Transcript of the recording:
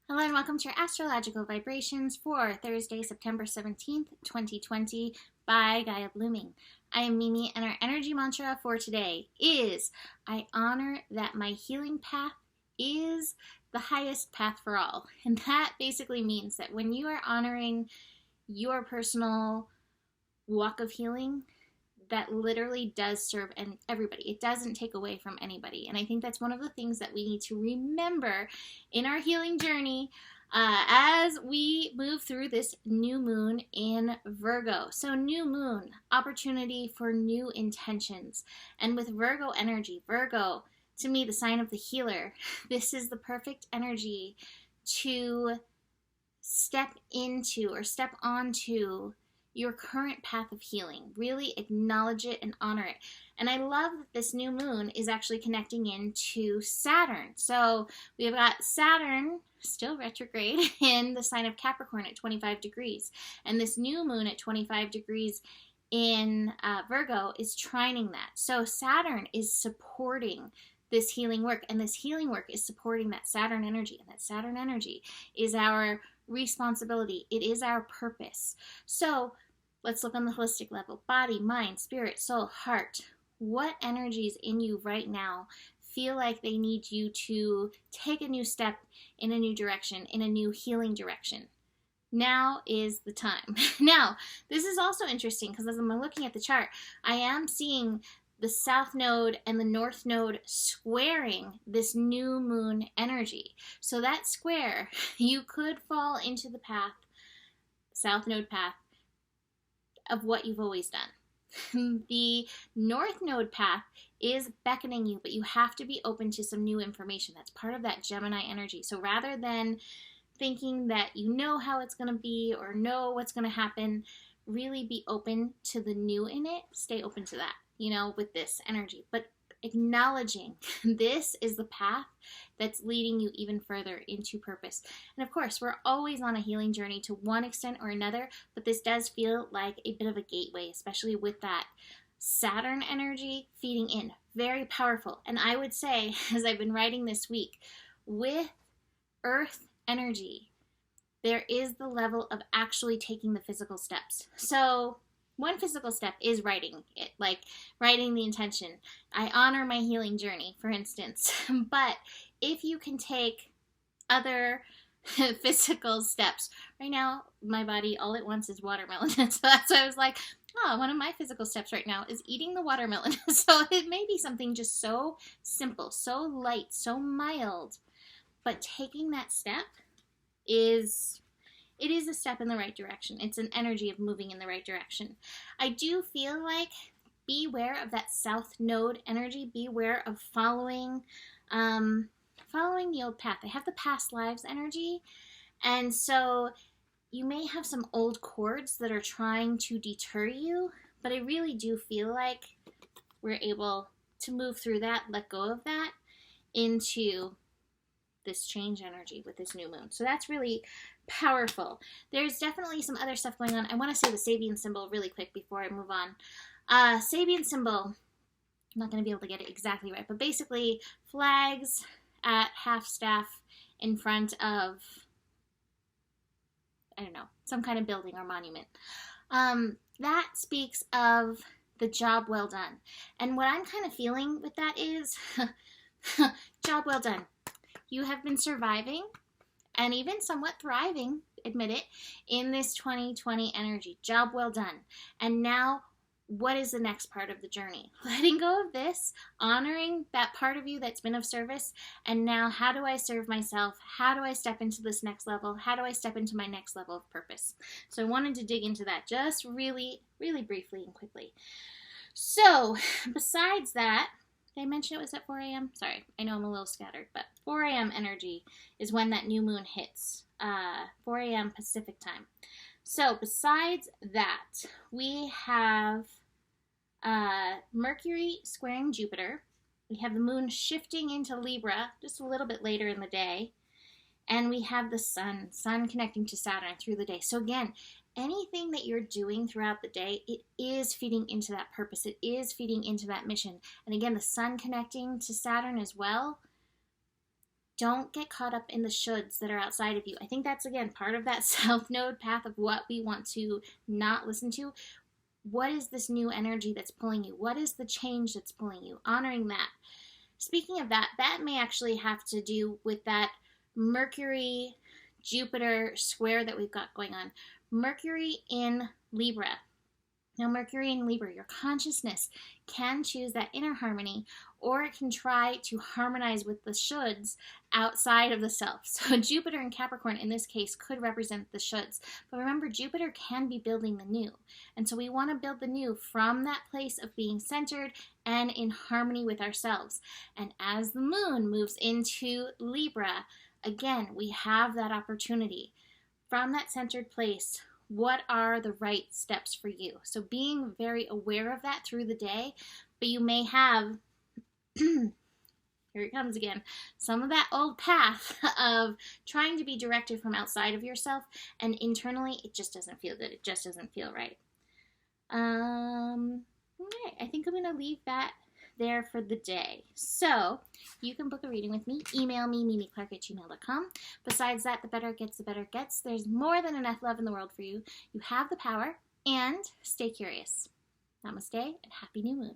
Hello and welcome to your astrological vibrations for Thursday, September 17th, 2020 by Gaia Blooming. I am Mimi and our energy mantra for today is I honor that my healing path is the highest path for all. And that basically means that when you are honoring your personal walk of healing, that literally does serve everybody. It doesn't take away from anybody. And I think that's one of the things that we need to remember in our healing journey as we move through this new moon in Virgo. So new moon, opportunity for new intentions. And with Virgo energy, Virgo, to me, the sign of the healer, this is the perfect energy to step into or step onto your current path of healing. Really acknowledge it and honor it. And I love that this new moon is actually connecting into Saturn. So we have got Saturn still retrograde in the sign of Capricorn at 25 degrees. And this new moon at 25 degrees in Virgo is trining that. So Saturn is supporting this healing work, and this healing work is supporting that Saturn energy, and that Saturn energy is our responsibility. It is our purpose. So let's look on the holistic level. Body, mind, spirit, soul, heart. What energies in you right now feel like they need you to take a new step in a new direction, in a new healing direction? Now is the time. Now, this is also interesting because as I'm looking at the chart, I am seeing the South Node and the North Node squaring this new moon energy. So that square, you could fall into the path, South Node path, of what you've always done. The North Node path is beckoning you, but you have to be open to some new information. That's part of that Gemini energy. So rather than thinking that you know how it's going to be or know what's going to happen, really be open to the new in it. Stay open to that, with this energy. But acknowledging this is the path that's leading you even further into purpose. And of course, we're always on a healing journey to one extent or another, but this does feel like a bit of a gateway, especially with that Saturn energy feeding in. Very powerful. And I would say, as I've been writing this week, with Earth energy, there is the level of actually taking the physical steps. So one physical step is writing it, like writing the intention. I honor my healing journey, for instance. But if you can take other physical steps, right now my body, all it wants is watermelon. So that's why I was like, oh, one of my physical steps right now is eating the watermelon. So it may be something just so simple, so light, so mild, but taking that step is a step in the right direction. It's an energy of moving in the right direction. I do feel like beware of that South Node energy. Beware of following the old path. I have the past lives energy, and so you may have some old cords that are trying to deter you, but I really do feel like we're able to move through that, let go of that, into this change energy with this new moon. So that's really powerful. There's definitely some other stuff going on. I want to say the Sabian symbol really quick before I move on. Sabian symbol, I'm not going to be able to get it exactly right, but basically flags at half staff in front of, I don't know, some kind of building or monument. That speaks of the job well done. And what I'm kind of feeling with that is job well done. You have been surviving and even somewhat thriving, admit it, in this 2020 energy. Job well done. And now, what is the next part of the journey? Letting go of this, honoring that part of you that's been of service, and now how do I serve myself? How do I step into this next level? How do I step into my next level of purpose? So I wanted to dig into that just really, really briefly and quickly. So, besides that, did I mention it was at 4 a.m.? Sorry, I know I'm a little scattered, but 4 a.m. energy is when that new moon hits, 4 a.m. Pacific time. So besides that, we have Mercury squaring Jupiter. We have the moon shifting into Libra just a little bit later in the day. And we have the sun connecting to Saturn through the day. So again, anything that you're doing throughout the day, it is feeding into that purpose. It is feeding into that mission. And again, the sun connecting to Saturn as well Don't get caught up in the shoulds that are outside of you. I think that's, again, part of that South Node path of what we want to not listen to. What is this new energy that's pulling you? What is the change that's pulling you? Honoring that. Speaking of that, that may actually have to do with that Mercury Jupiter square that we've got going on. Mercury in Libra. Now, Mercury in Libra, your consciousness can choose that inner harmony, or it can try to harmonize with the shoulds outside of the self. So Jupiter in Capricorn, in this case, could represent the shoulds. But remember, Jupiter can be building the new. And so we want to build the new from that place of being centered and in harmony with ourselves. And as the moon moves into Libra, again, we have that opportunity. From that centered place, what are the right steps for you? So being very aware of that through the day, but you may have, here it comes again, some of that old path of trying to be directed from outside of yourself, and internally it just doesn't feel good. It just doesn't feel right. Okay, I think I'm going to leave that there for the day. So you can book a reading with me. Email me, mimiclark@gmail.com. Besides that, the better it gets, the better it gets. There's more than enough love in the world for you. You have the power, and stay curious. Namaste and happy new moon.